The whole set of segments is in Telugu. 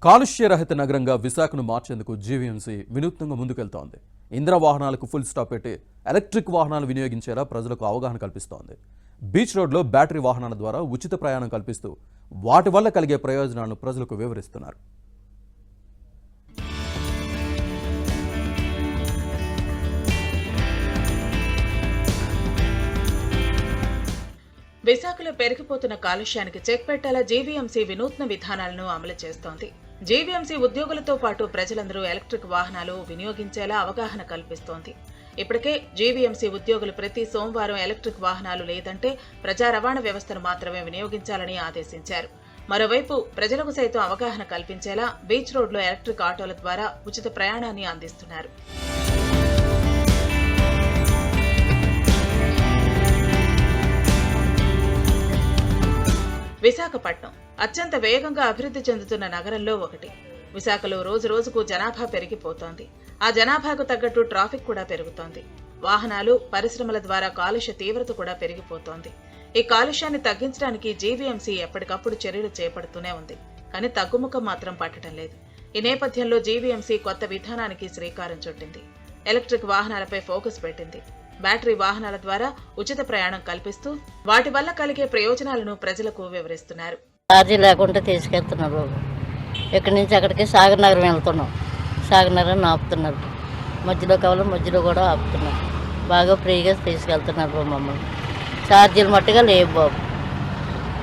కాలుష్యరహిత నగరంగా విశాఖను మార్చేందుకు జీవీఎంసీ వినూత్నంగా ముందుకెళ్తోంది. ఇంధన వాహనాలకు ఫుల్ స్టాప్ పెట్టి ఎలక్ట్రిక్ వాహనాలు వినియోగించేలా ప్రజలకు అవగాహన కల్పిస్తోంది. బీచ్ రోడ్లో బ్యాటరీ వాహనాల ద్వారా ఉచిత ప్రయాణం కల్పిస్తూ వాటి వల్ల కలిగే ప్రయోజనాలను ప్రజలకు వివరిస్తున్నారు. విశాఖలో పెరిగిపోతున్న కాలుష్యానికి చెక్ పెట్టేలా జీవీఎంసీ వినూత్న విధానాలను అమలు చేస్తోంది. జీవీఎంసీ ఉద్యోగులతో పాటు ప్రజలందరూ ఎలక్ట్రిక్ వాహనాలు వినియోగించేలా అవగాహన కల్పిస్తోంది. ఇప్పటికే జీవీఎంసీ ఉద్యోగులు ప్రతి సోమవారం ఎలక్ట్రిక్ వాహనాలు లేదంటే ప్రజా రవాణా వ్యవస్థను మాత్రమే వినియోగించాలని ఆదేశించారు. మరోవైపు ప్రజలకు సైతం అవగాహన కల్పించేలా బీచ్ రోడ్లో ఎలక్ట్రిక్ ఆటోల ద్వారా ఉచిత ప్రయాణాన్ని అందిస్తున్నారు. విశాఖపట్నం అత్యంత వేగంగా అభివృద్ధి చెందుతున్న నగరంలో ఒకటి. విశాఖలో రోజు రోజుకు జనాభా పెరిగిపోతోంది. ఆ జనాభాకు తగ్గట్టు ట్రాఫిక్ కూడా పెరుగుతోంది. వాహనాలు, పరిశ్రమల ద్వారా కాలుష్య తీవ్రత కూడా పెరిగిపోతోంది. ఈ కాలుష్యాన్ని తగ్గించడానికి జీవీఎంసీ ఎప్పటికప్పుడు చర్యలు చేపడుతూనే ఉంది. కానీ తగ్గుముఖం మాత్రం పట్టడం లేదు. ఈ నేపథ్యంలో జీవీఎంసీ కొత్త విధానానికి శ్రీకారం చుట్టింది. ఎలక్ట్రిక్ వాహనాలపై ఫోకస్ పెట్టింది. బ్యాటరీ వాహనాల ద్వారా ఉచిత ప్రయాణం కల్పిస్తూ వాటి వల్ల కలిగే ప్రయోజనాలను ప్రజలకు వివరిస్తున్నారు. ఛార్జీ లేకుండా తీసుకెళ్తున్నారు. ఇక్కడి నుంచి అక్కడికి సాగర్ నగరం వెళ్తున్నాం. సాగర్ నగరం ఆపుతున్నారు. మధ్యలో కావాలి, మధ్యలో కూడా ఆపుతున్నారు. బాగా ఫ్రీగా తీసుకెళ్తున్నారు మమ్మల్ని. ఛార్జీలు మట్టుగా లేవు బాబు.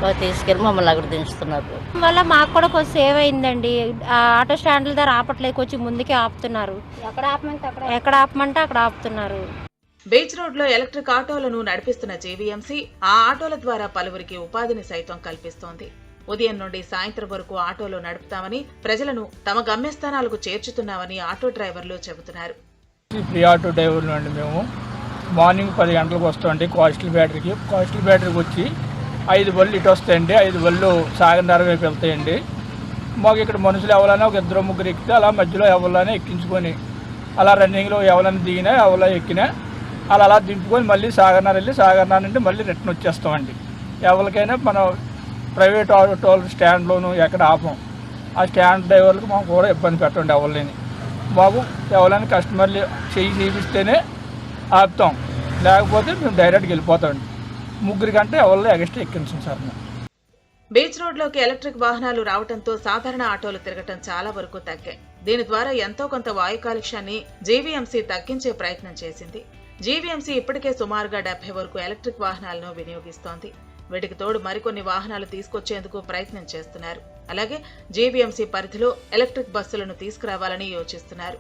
బాగా తీసుకెళ్ళి మమ్మల్ని అక్కడ దించుతున్నారు. వల్ల మాకు కూడా కొంచెం సేవ్ అయిందండి. ఆటో స్టాండ్ల దగ్గర ఆపట్లేదు, కొంచెం ముందుకే ఆపుతున్నారు. ఎక్కడ ఆపమంటే అక్కడ ఆపుతున్నారు. బీచ్ రోడ్లో ఎలక్ట్రిక్ ఆటోలను నడిపిస్తున్న జీవీఎంసీ ఆ ఆటోల ద్వారా పలువురికి ఉపాధిని సైతం కల్పిస్తోంది. ఉదయం నుండి సాయంత్రం వరకు ఆటోలో నడుపుతామని, ప్రజలను తమ గమ్యస్థానాలకు చేర్చుతున్నామని ఆటో డ్రైవర్లు చెబుతున్నారు. ఫ్రీ ఆటో డ్రైవర్లు అండి. మేము మార్నింగ్ 10 గంటలకు వస్తామండి కోస్టల్ బ్యాటరీకి. కోస్టల్ బ్యాటరీకి వచ్చి 5 బళ్ళు ఇటు వస్తాయండి. 5 బళ్ళు సాగర్ వైపు వెళ్తాయండి. మాకు ఇక్కడ మనుషులు ఎవరైనా ఒక 2-3 ఎక్కితే అలా మధ్యలో ఎవరైనా ఎక్కించుకొని అలా రన్నింగ్లో ఎవరైనా దిగినా ఎవరైనా ఎక్కినా అలా దింపుకొని మళ్ళీ సాగర్నగర్ వెళ్ళి సాగర్నగర్ నుండి మళ్ళీ రిటర్న్ వచ్చేస్తామండి. ఎవరికైనా మనం ప్రైవేట్ ఆటో స్టాండ్లోనూ ఎక్కడ ఆపం. ఆ స్టాండ్ డ్రైవర్లకు మాకు కూడా ఇబ్బంది పెట్టండి. ఎవరిని మాకు ఎవరైనా కస్టమర్లు చేయిస్తేనే ఆపుతాం, లేకపోతే మేము డైరెక్ట్గా వెళ్ళిపోతామండి. 3 గంటలు ఎవరిలో ఎక్స్ట్రా ఎక్కించాం సార్. బీచ్ రోడ్లోకి ఎలక్ట్రిక్ వాహనాలు రావడంతో సాధారణ ఆటోలు తిరగటం చాలా వరకు తగ్గాయి. దీని ద్వారా ఎంతో కొంత వాయు కాలుష్యాన్ని జీవీఎంసీ తగ్గించే ప్రయత్నం చేసింది. జీవీఎంసీ ఇప్పటికే సుమారుగా 70 వరకు ఎలక్ట్రిక్ వాహనాలను వినియోగిస్తోంది. వీటికి తోడు మరికొన్ని వాహనాలు తీసుకొచ్చేందుకు ప్రయత్నం చేస్తున్నారు. అలాగే జీవీఎంసీ పరిధిలో ఎలక్ట్రిక్ బస్సులను తీసుకురావాలని యోచిస్తున్నారు.